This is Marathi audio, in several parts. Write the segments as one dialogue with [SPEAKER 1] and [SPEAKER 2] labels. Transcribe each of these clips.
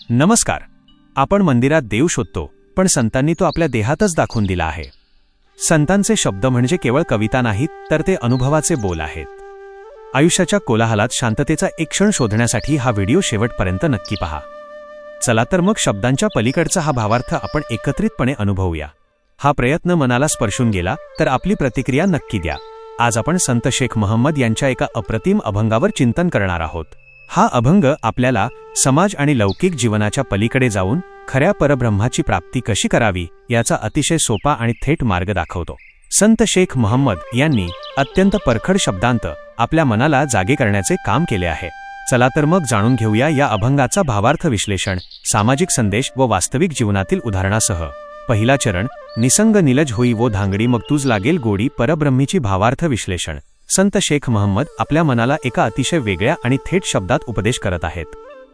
[SPEAKER 1] नमस्कार. आपण मंदिरात देव शोधतो, पण संतांनी तो आपल्या देहातच दाखवून दिला आहे. संतांचे शब्द म्हणजे केवळ कविता नाहीत, तर ते अनुभवाचे बोल आहेत. आयुष्याच्या कोलाहलात शांततेचा एक क्षण शोधण्यासाठी हा व्हिडिओ शेवटपर्यंत नक्की पहा. चला तर मग शब्दांच्या पलीकडचा हा भावार्थ आपण एकत्रितपणे अनुभवूया. हा प्रयत्न मनाला स्पर्शून गेला तर आपली प्रतिक्रिया नक्की द्या. आज आपण संत शेख महम्मद यांच्या एका अप्रतिम अभंगावर चिंतन करणार आहोत. हा अभंग आपल्याला समाज आणि लौकिक जीवनाच्या पलीकडे जाऊन खऱ्या परब्रह्माची प्राप्ती कशी करावी याचा अतिशय सोपा आणि थेट मार्ग दाखवतो. संत शेख महम्मद यांनी अत्यंत परखड शब्दांत आपल्या मनाला जागे करण्याचे काम केले आहे. चला तर मग जाणून घेऊया या अभंगाचा भावार्थ विश्लेषण, सामाजिक संदेश व वास्तविक जीवनातील उदाहरणासह. पहिला चरण, निसंग निलज होई वो धांगडी मग तुझ लागेल गोडी. परब्रह्मीची भावार्थ विश्लेषण. संत शेख महम्मद आपल्या मनाला एका अतिशय वेगळ्या आणि थेट शब्दात उपदेश करत आहेत.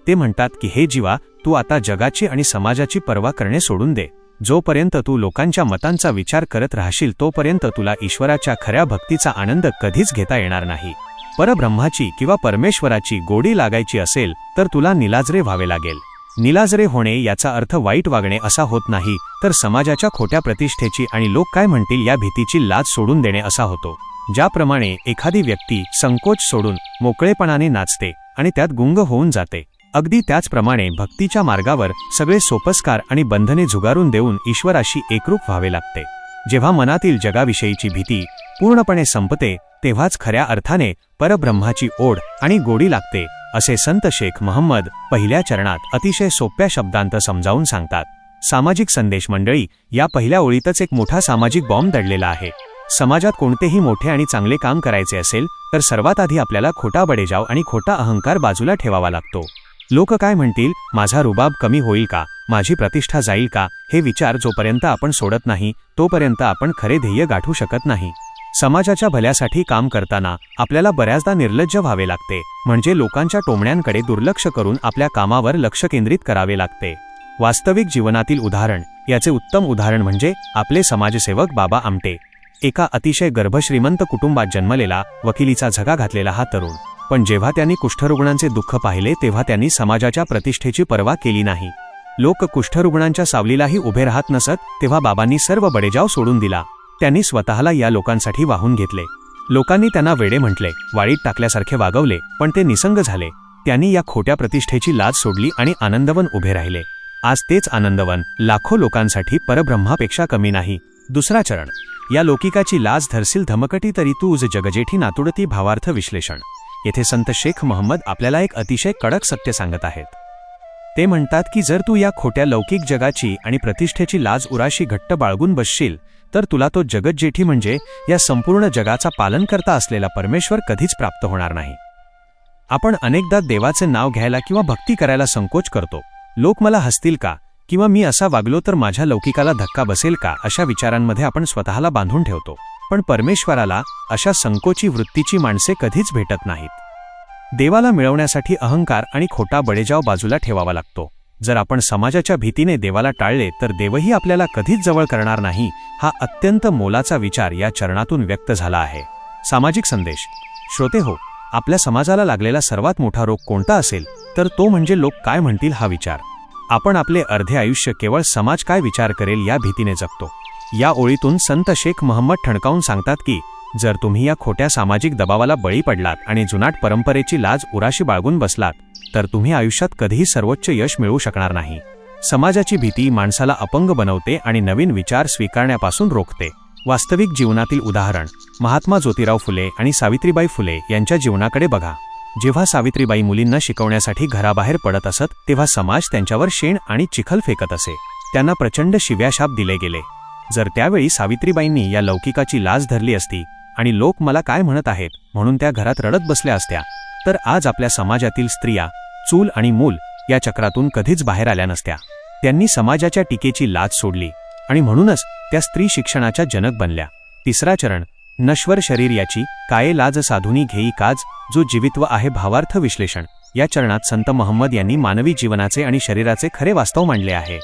[SPEAKER 1] ते म्हणतात की हे जीवा, तू आता जगाची आणि समाजाची पर्वा करणे सोडून दे. जोपर्यंत तू लोकांच्या मतांचा विचार करत राहशील तोपर्यंत तुला ईश्वराच्या खऱ्या भक्तीचा आनंद कधीच घेता येणार नाही. परब्रह्माची किंवा परमेश्वराची गोडी लागायची असेल तर तुला निलाजरे व्हावे लागेल. निलाजरे होणे याचा अर्थ वाईट वागणे असा होत नाही, तर समाजाच्या खोट्या प्रतिष्ठेची आणि लोक काय म्हणतील या भीतीची लाज सोडून देणे असा होतो. ज्याप्रमाणे एखादी व्यक्ती संकोच सोडून मोकळेपणाने नाचते आणि त्यात गुंग होऊन जाते, अगदी त्याचप्रमाणे भक्तीच्या मार्गावर सगळे सोपस्कार आणि बंधने झुगारून देऊन ईश्वराशी एकरूप व्हावे लागते. जेव्हा मनातील जगाविषयीची भीती पूर्णपणे संपते तेव्हाच खऱ्या अर्थाने परब्रह्माची ओढ आणि गोडी लागते, असे संत शेख महम्मद पहिल्या चरणात अतिशय सोप्या शब्दांत समजावून सांगतात. सामाजिक संदेश. मंडळी, या पहिल्या ओळीतच एक मोठा सामाजिक बॉम्ब दडलेला आहे. समाजात कोणतेही मोठे आणि चांगले काम करायचे असेल तर सर्वात आधी आपल्याला खोटा बडेजाव आणि खोटा अहंकार बाजूला ठेवावा लागतो. लोक काय म्हणतील, माझा रुबाब कमी होईल का, माझी प्रतिष्ठा जाईल का, हे विचार जोपर्यंत आपण सोडत नाही तोपर्यंत आपण खरे ध्येय गाठू शकत नाही. समाजाच्या भल्यासाठी काम करताना आपल्याला बऱ्याचदा निर्लज्ज व्हावे लागते, म्हणजे लोकांच्या टोमण्यांकडे दुर्लक्ष करून आपल्या कामावर लक्ष केंद्रित करावे लागते. वास्तविक जीवनातील उदाहरण. याचे उत्तम उदाहरण म्हणजे आपले समाजसेवक बाबा आमटे. एका अतिशय गर्भश्रीमंत कुटुंबात जन्मलेला, वकिलीचा झगा घातलेला हा तरुण. पण जेव्हा त्यांनी कुष्ठरुग्णांचे दुःख पाहिले तेव्हा त्यांनी समाजाच्या प्रतिष्ठेची पर्वा केली नाही. लोक कुष्ठरुग्णांच्या सावलीलाही उभे राहत नसत तेव्हा बाबांनी सर्व बडेजाव सोडून दिला. त्यांनी स्वतःला या लोकांसाठी वाहून घेतले. लोकांनी त्यांना वेडे म्हटले, वाळीत टाकल्यासारखे वागवले, पण ते निसंग झाले. त्यांनी या खोट्या प्रतिष्ठेची लाज सोडली आणि आनंदवन उभे राहिले. आज तेच आनंदवन लाखो लोकांसाठी परब्रह्मापेक्षा कमी नाही. दुसरा चरण, या लौकिकाची लाज धरशील धमकटी तरी तू जगजेठी नातुडती. भावार्थ विश्लेषण. येथे संत शेख महम्मद आपल्याला एक अतिशय कडक सत्य सांगत आहेत. ते म्हणतात की जर तू या खोट्या लौकिक जगाची आणि प्रतिष्ठेची लाज उराशी घट्ट बाळगून बसशील तर तुला तो जगज्जेठी म्हणजे या संपूर्ण जगाचा पालनकर्ता असलेला परमेश्वर कधीच प्राप्त होणार नाही. आपण अनेकदा देवाचे नाव घ्यायला किंवा भक्ती करायला संकोच करतो. लोक मला हसतील का, किंवा मी असा वागलो तर माझ्या लौकिकाला धक्का बसेल का, अशा विचारांमध्ये आपण स्वतःला बांधून ठेवतो. पण परमेश्वराला अशा संकोची वृत्तीची माणसे कधीच भेटत नाहीत. देवाला मिळवण्यासाठी अहंकार आणि खोटा बडेजाव बाजूला ठेवावा लागतो. जर आपण समाजाच्या भीतीने देवाला टाळले तर देवही आपल्याला कधीच जवळ करणार नाही. हा अत्यंत मोलाचा विचार या चरणातून व्यक्त झाला आहे. सामाजिक संदेश. श्रोते हो, आपल्या समाजाला लागलेला सर्वात मोठा रोग कोणता असेल तर तो म्हणजे लोक काय म्हणतील हा विचार. आपण आपले अर्धे आयुष्य केवळ समाज काय विचार करेल या भीतीने जगतो. या ओळीतून संत शेख महम्मद ठणकावून सांगतात की जर तुम्ही या खोट्या सामाजिक दबावाला बळी पडलात आणि जुनाट परंपरेची लाज उराशी बाळगून बसलात तर तुम्ही आयुष्यात कधीही सर्वोच्च यश मिळवू शकणार नाही. समाजाची भीती माणसाला अपंग बनवते आणि नवीन विचार स्वीकारण्यापासून रोखते. वास्तविक जीवनातील उदाहरण. महात्मा ज्योतिराव फुले आणि सावित्रीबाई फुले यांच्या जीवनाकडे बघा. जेव्हा सावित्रीबाई मुलींना शिकवण्यासाठी घराबाहेर पडत असत तेव्हा समाज त्यांच्यावर शेण आणि चिखल फेकत असे. त्यांना प्रचंड शिव्याशाप दिले गेले. जर त्यावेळी सावित्रीबाईंनी या लौकिकाची लाज धरली असती आणि लोक मला काय म्हणत आहेत म्हणून त्या घरात रडत बसल्या असत्या तर आज आपल्या समाजातील स्त्रिया चूल आणि मूल या चक्रातून कधीच बाहेर आल्या नसत्या. त्यांनी समाजाच्या टीकेची लाज सोडली आणि म्हणूनच त्या स्त्री शिक्षणाच्या जनक बनल्या. तिसरा चरण, नश्वर शरीर याची काये लाज साधुनी घेई काज. जो जीवित्व आहे. भावार्थ विश्लेषण. या चरणात संत महम्मद यांनी मानवी जीवनाचे आणि शरीराचे खरे वास्तव मांडले आहे.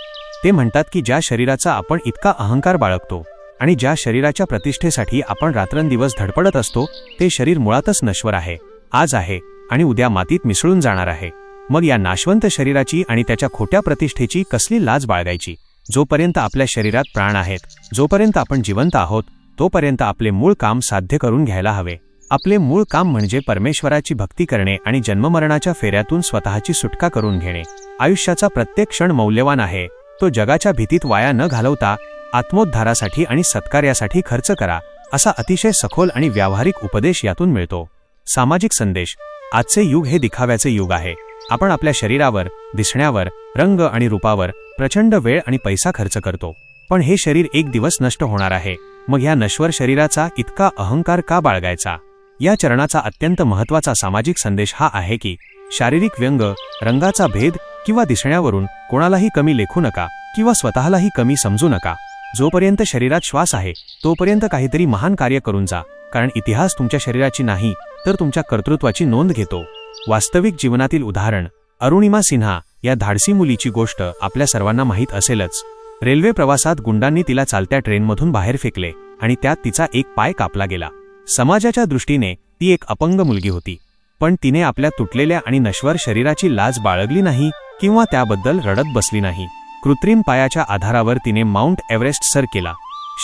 [SPEAKER 1] ते म्हणतात की ज्या शरीराचा आपण इतका अहंकार बाळगतो आणि ज्या शरीराच्या प्रतिष्ठेसाठी आपण रात्रंदिवस धडपडत असतो ते शरीर मुळातच नश्वर आहे. आज आहे आणि उद्या मातीत मिसळून जाणार आहे. मग या नाशवंत शरीराची आणि त्याच्या खोट्या प्रतिष्ठेची कसली लाज बाळगायची? जोपर्यंत आपल्या शरीरात प्राण आहेत, जोपर्यंत आपण जिवंत आहोत, तोपर्यंत आपले मूळ काम साध्य करून घ्यायला हवे. आपले मूळ काम म्हणजे परमेश्वराची भक्ती करणे आणि जन्ममरणाच्या फेऱ्यातून स्वतःची सुटका करून घेणे. आयुष्याचा प्रत्येक क्षण मौल्यवान आहे. तो जगाच्या भीतीत वाया न घालवता आत्मोद्धारासाठी आणि सत्कार्यासाठी खर्च करा, असा अतिशय सखोल आणि व्यावहारिक उपदेश यातून मिळतो. सामाजिक संदेश. आजचे युग हे दिखाव्याचे युग आहे. आपण आपल्या शरीरावर, दिसण्यावर, रंग आणि रूपावर प्रचंड वेळ आणि पैसा खर्च करतो. पण हे शरीर एक दिवस नष्ट होणार आहे. मग ह्या नश्वर शरीराचा इतका अहंकार का बाळगायचा? या चरणाचा अत्यंत महत्त्वाचा सामाजिक संदेश हा आहे की शारीरिक व्यंग, रंगाचा भेद किंवा दिसण्यावरून कोणालाही कमी लेखू नका किंवा स्वतःलाही कमी समजू नका. जोपर्यंत शरीरात श्वास आहे तोपर्यंत काहीतरी महान कार्य करून जा, कारण इतिहास तुमच्या शरीराची नाही तर तुमच्या कर्तृत्वाची नोंद घेतो. वास्तविक जीवनातील उदाहरण. अरुणिमा सिन्हा या धाडसी मुलीची गोष्ट आपल्या सर्वांना माहीत असेलच. रेल्वे प्रवासात गुंडांनी तिला चालत्या ट्रेनमधून बाहेर फेकले आणि त्यात तिचा एक पाय कापला गेला. समाजाच्या दृष्टीने ती एक अपंग मुलगी होती, पण तिने आपल्या तुटलेल्या आणि नश्वर शरीराची लाज बाळगली नाही किंवा त्याबद्दल रडत बसली नाही. कृत्रिम पायाच्या आधारावर तिने माउंट एव्हरेस्ट सर केला.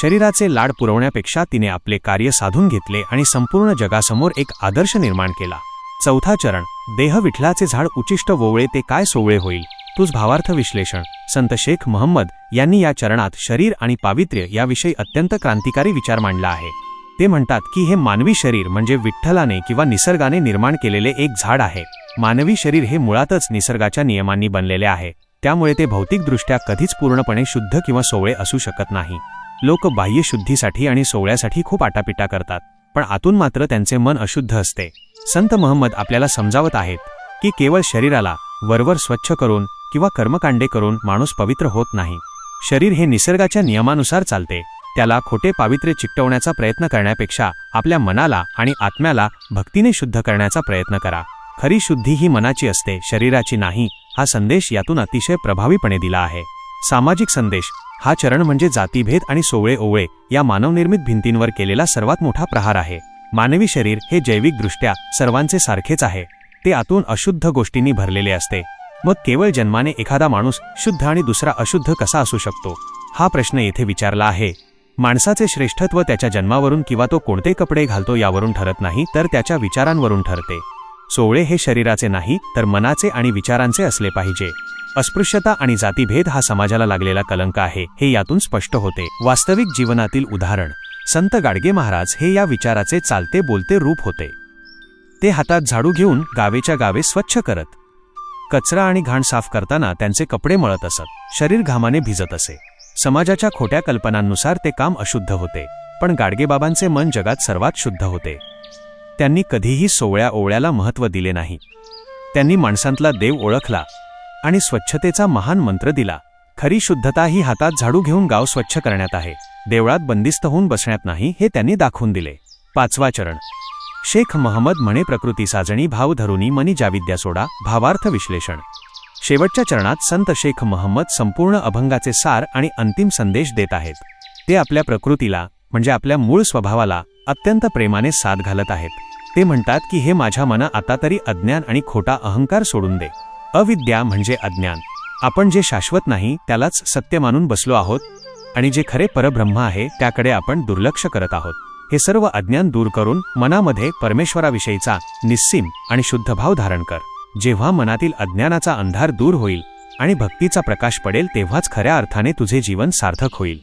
[SPEAKER 1] शरीराचे लाड पुरवण्यापेक्षा तिने आपले कार्य साधून घेतले आणि संपूर्ण जगासमोर एक आदर्श निर्माण केला. चौथा चरण. देह विठलाचे झाड उचिष्ट वोवळे ते काय सोवळे होईल. तुझ भावार्थ विश्लेषण. संत शेख महम्मद यांनी या चरणात शरीर आणि पावित्र्य याविषयी अत्यंत क्रांतिकारी विचार मांडला आहे. ते म्हणतात की हे मानवी शरीर म्हणजे विठ्ठलाने किंवा निसर्गाने निर्माण केलेले एक झाड आहे. मानवी शरीर हे मुळातच निसर्गाच्या नियमांनी बनलेले आहे, त्यामुळे ते भौतिकदृष्ट्या कधीच पूर्णपणे शुद्ध किंवा सोवळे असू शकत नाही. लोक बाह्य शुद्धीसाठी आणि सोवळ्यासाठी खूप आटापिटा करतात, पण आतून मात्र त्यांचे मन अशुद्ध असते. संत महम्मद आपल्याला समजावत आहेत की केवळ शरीराला वरवर स्वच्छ करून किंवा कर्मकांडे करून माणूस पवित्र होत नाही. शरीर हे निसर्गाच्या नियमानुसार चालते. त्याला खोटे पावित्र्य चिकटवण्याचा प्रयत्न करण्यापेक्षा आपल्या मनाला आणि आत्म्याला भक्तीने शुद्ध करण्याचा प्रयत्न करा. खरी शुद्धी ही मनाची असते, शरीराची नाही. हा संदेश यातून अतिशय प्रभावीपणे दिला आहे. सामाजिक संदेश. हा चरण म्हणजे जातीभेद आणि सोवळे ओवळे या मानवनिर्मित भिंतींवर केलेला सर्वात मोठा प्रहार आहे. मानवी शरीर हे जैविकदृष्ट्या सर्वांचे सारखेच आहे. ते आतून अशुद्ध गोष्टींनी भरलेले असते. मग केवळ जन्माने एखादा माणूस शुद्ध आणि दुसरा अशुद्ध कसा असू शकतो? हा प्रश्न येथे विचारला आहे. माणसाचे श्रेष्ठत्व त्याच्या जन्मावरून किंवा तो कोणते कपडे घालतो यावरून ठरत नाही, तर त्याच्या विचारांवरून ठरते. सोवळे हे शरीराचे नाही तर मनाचे आणि विचारांचे असले पाहिजे. अस्पृश्यता आणि जातीभेद हा समाजाला लागलेला कलंक आहे, हे यातून स्पष्ट होते. वास्तविक जीवनातील उदाहरण. संत गाडगे महाराज हे या विचाराचे चालते बोलते रूप होते. ते हातात झाडू घेऊन गावेच्या गावे स्वच्छ करत, कचरा आणि घाण साफ करताना त्यांचे कपडे मळत असत. शरीर घामाने भिजत असे. समाजाच्या खोट्या कल्पनांनुसार ते काम अशुद्ध होते, पण गाडगेबाबांचे मन जगात सर्वात शुद्ध होते. त्यांनी कधीही सोवळ्या ओवळ्याला महत्त्व दिले नाही. त्यांनी माणसांतला देव ओळखला आणि स्वच्छतेचा महान मंत्र दिला. खरी शुद्धता ही हातात झाडू घेऊन गाव स्वच्छ करण्यात आहे, देवळात बंदिस्त होऊन बसण्यात नाही, हे त्यांनी दाखवून दिले. पाचवा चरण. शेख महम्मद म्हणे प्रकृती साजणी भाव धरुनी मनी जाविद्या सोडा. भावार्थ विश्लेषण. शेवटच्या चरणात संत शेख महम्मद संपूर्ण अभंगाचे सार आणि अंतिम संदेश देत आहेत. ते आपल्या प्रकृतीला म्हणजे आपल्या मूळ स्वभावाला अत्यंत प्रेमाने साथ घालत आहेत. ते म्हणतात की हे माझ्या मना आता तरी अज्ञान आणि खोटा अहंकार सोडून दे. अविद्या म्हणजे अज्ञान. आपण जे शाश्वत नाही त्यालाच सत्य मानून बसलो आहोत आणि जे खरे परब्रह्म आहे त्याकडे आपण दुर्लक्ष करत आहोत. हे सर्व अज्ञान दूर करून मनामध्ये परमेश्वराविषयीचा निस्सीम आणि शुद्ध भाव धारण कर. जेव्हा मनातील अज्ञानाचा अंधार दूर होईल आणि भक्तीचा प्रकाश पडेल तेव्हाच खऱ्या अर्थाने तुझे जीवन सार्थक होईल.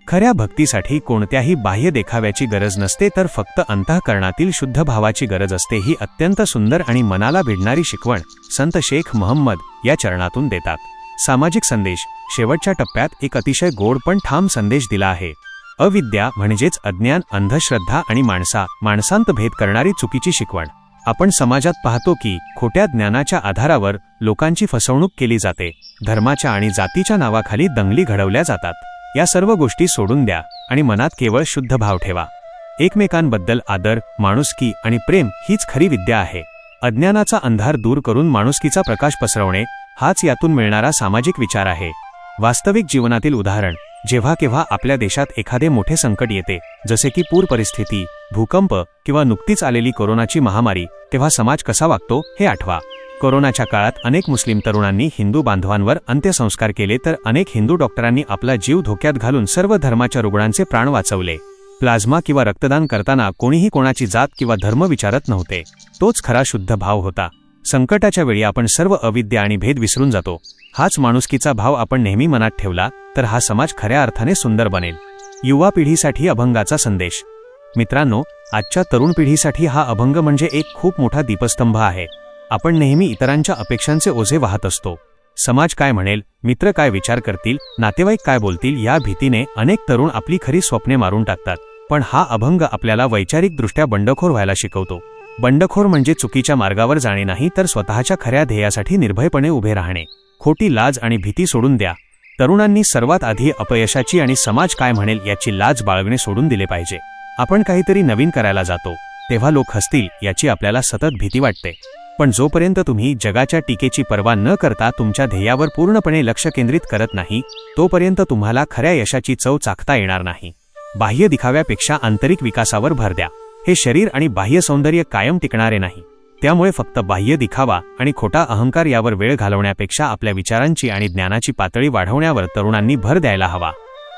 [SPEAKER 1] खऱ्या भक्तीसाठी कोणत्याही बाह्य देखाव्याची गरज नसते, तर फक्त अंतःकरणातील शुद्ध भावाची गरज असते. ही अत्यंत सुंदर आणि मनाला भिडणारी शिकवण संत शेख महम्मद या चरणातून देतात. सामाजिक संदेश. शेवटच्या टप्प्यात एक अतिशय गोड पण ठाम संदेश दिला आहे. अविद्या म्हणजेच अज्ञान, अंधश्रद्धा आणि माणसांत भेद करणारी चुकीची शिकवण. आपण समाजात पाहतो की खोट्या ज्ञानाच्या आधारावर लोकांची फसवणूक केली जाते. धर्माच्या आणि जातीच्या नावाखाली दंगली घडवल्या जातात. या सर्व गोष्टी सोडून द्या आणि मनात केवळ शुद्ध भाव ठेवा. एकमेकांबद्दल आदर, माणुसकी आणि प्रेम हीच खरी विद्या आहे. अज्ञानाचा अंधार दूर करून माणुसकीचा प्रकाश पसरवणे हाच यातून मिळणारा सामाजिक विचार आहे. वास्तविक जीवनातील उदाहरण. जेव्हा केव्हा आपल्या देशात एखादे मोठे संकट येते, जसे की पूर परिस्थिती, भूकंप किंवा नुकतीच आलेली कोरोनाची महामारी, तेव्हा समाज कसा वागतो हे आठवा. कोरोनाच्या काळात अनेक मुस्लिम तरुणांनी हिंदू बांधवांवर अंत्यसंस्कार केले, तर अनेक हिंदू डॉक्टरांनी आपला जीव धोक्यात घालून सर्व धर्माच्या रुग्णांचे प्राण वाचवले. प्लाझ्मा किंवा रक्तदान करताना कोणीही कोणाची जात किंवा धर्म विचारत नव्हते. तोच खरा शुद्ध भाव होता. संकटाच्या वेळी आपण सर्व अविद्या आणि भेद विसरून जातो. हाच माणुसकीचा भाव आपण नेहमी मनात ठेवला तर हा समाज खऱ्या अर्थाने सुंदर बनेल. युवा पिढीसाठी अभंगाचा संदेश. मित्रांनो, आजच्या तरुण पिढीसाठी हा अभंग म्हणजे एक खूप मोठा दीपस्तंभ आहे. आपण नेहमी इतरांच्या अपेक्षांचे ओझे वाहत असतो. समाज काय म्हणेल, मित्र काय विचार करतील, नातेवाईक काय बोलतील या भीतीने अनेक तरुण आपली खरी स्वप्ने मारून टाकतात. पण हा अभंग आपल्याला वैचारिकदृष्ट्या बंडखोर व्हायला शिकवतो. बंडखोर म्हणजे चुकीच्या मार्गावर जाणे नाही, तर स्वतःच्या खऱ्या ध्येयासाठी निर्भयपणे उभे राहणे. खोटी लाज आणि भीती सोडून द्या. तरुणांनी सर्वात आधी अपयशाची आणि समाज काय म्हणेल याची लाज बाळगणे सोडून दिले पाहिजे. आपण काहीतरी नवीन करायला जातो तेव्हा लोक हसतील याची आपल्याला सतत भीती वाटते. पण जोपर्यंत तुम्ही जगाच्या टीकेची पर्वा न करता तुमच्या ध्येयावर पूर्णपणे लक्ष केंद्रित करत नाही, तोपर्यंत तुम्हाला खऱ्या यशाची चव चाखता येणार नाही. बाह्य दिखाव्यापेक्षा आंतरिक विकासावर भर द्या. हे शरीर आणि बाह्य सौंदर्य कायम टिकणारे नाही. त्यामुळे फक्त बाह्य दिखावा आणि खोटा अहंकार यावर वेळ घालवण्यापेक्षा आपल्या विचारांची आणि ज्ञानाची पातळी वाढवण्यावर तरुणांनी भर द्यायला हवा.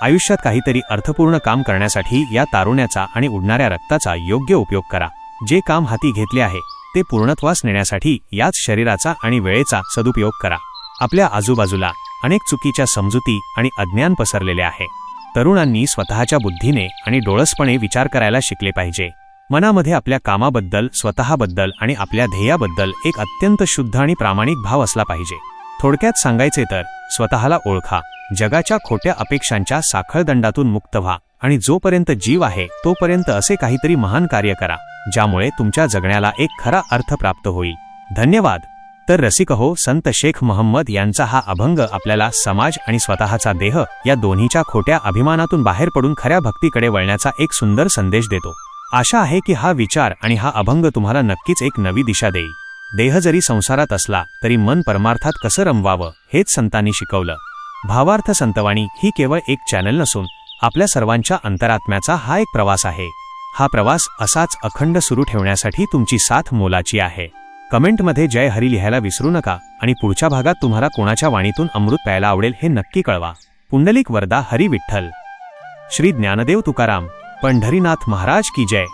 [SPEAKER 1] आयुष्यात काहीतरी अर्थपूर्ण काम करण्यासाठी या तारुण्याचा आणि उडणाऱ्या रक्ताचा योग्य उपयोग करा. जे काम हाती घेतले आहे ते पूर्णत्वास नेण्यासाठी याच शरीराचा आणि वेळेचा सदुपयोग करा. आपल्या आजूबाजूला अनेक चुकीच्या समजुती आणि अज्ञान पसरलेले आहे. तरुणांनी स्वतःच्या बुद्धीने आणि डोळसपणे विचार करायला शिकले पाहिजे. मनामध्ये आपल्या कामाबद्दल, स्वतःबद्दल आणि आपल्या ध्येयाबद्दल एक अत्यंत शुद्ध आणि प्रामाणिक भाव असला पाहिजे. थोडक्यात सांगायचे तर स्वतःला ओळखा, जगाच्या खोट्या अपेक्षांच्या साखळदंडातून मुक्त व्हा आणि जोपर्यंत जीव आहे तोपर्यंत असे काहीतरी महान कार्य करा ज्यामुळे तुमच्या जगण्याला एक खरा अर्थ प्राप्त होईल. धन्यवाद. तर रसिक हो, संत शेख मोहम्मद यांचा हा अभंग आपल्याला समाज आणि स्वतःचा देह या दोन्हीच्या खोट्या अभिमानातून बाहेर पडून खऱ्या भक्तीकडे वळण्याचा एक सुंदर संदेश देतो. आशा आहे की हा विचार आणि हा अभंग तुम्हाला नक्कीच एक नवी दिशा देईल. देह जरी संसारात असला तरी मन परमार्थात कसं रमवावं हेच संतांनी शिकवलं. भावार्थ संतवाणी ही केवळ एक चॅनल नसून आपल्या सर्वांच्या अंतरात्म्याचा हा एक प्रवास आहे. हा प्रवास असाच अखंड सुरू ठेवण्यासाठी तुमची साथ मोलाची आहे. कमेंटमध्ये जय हरी लिहायला विसरू नका आणि पुढच्या भागात तुम्हाला कोणाच्या वाणीतून अमृत प्यायला आवडेल हे नक्की कळवा. पुंडलिक वरदा हरी विठ्ठल. श्री ज्ञानदेव तुकाराम पंढरीनाथ महाराज की जय.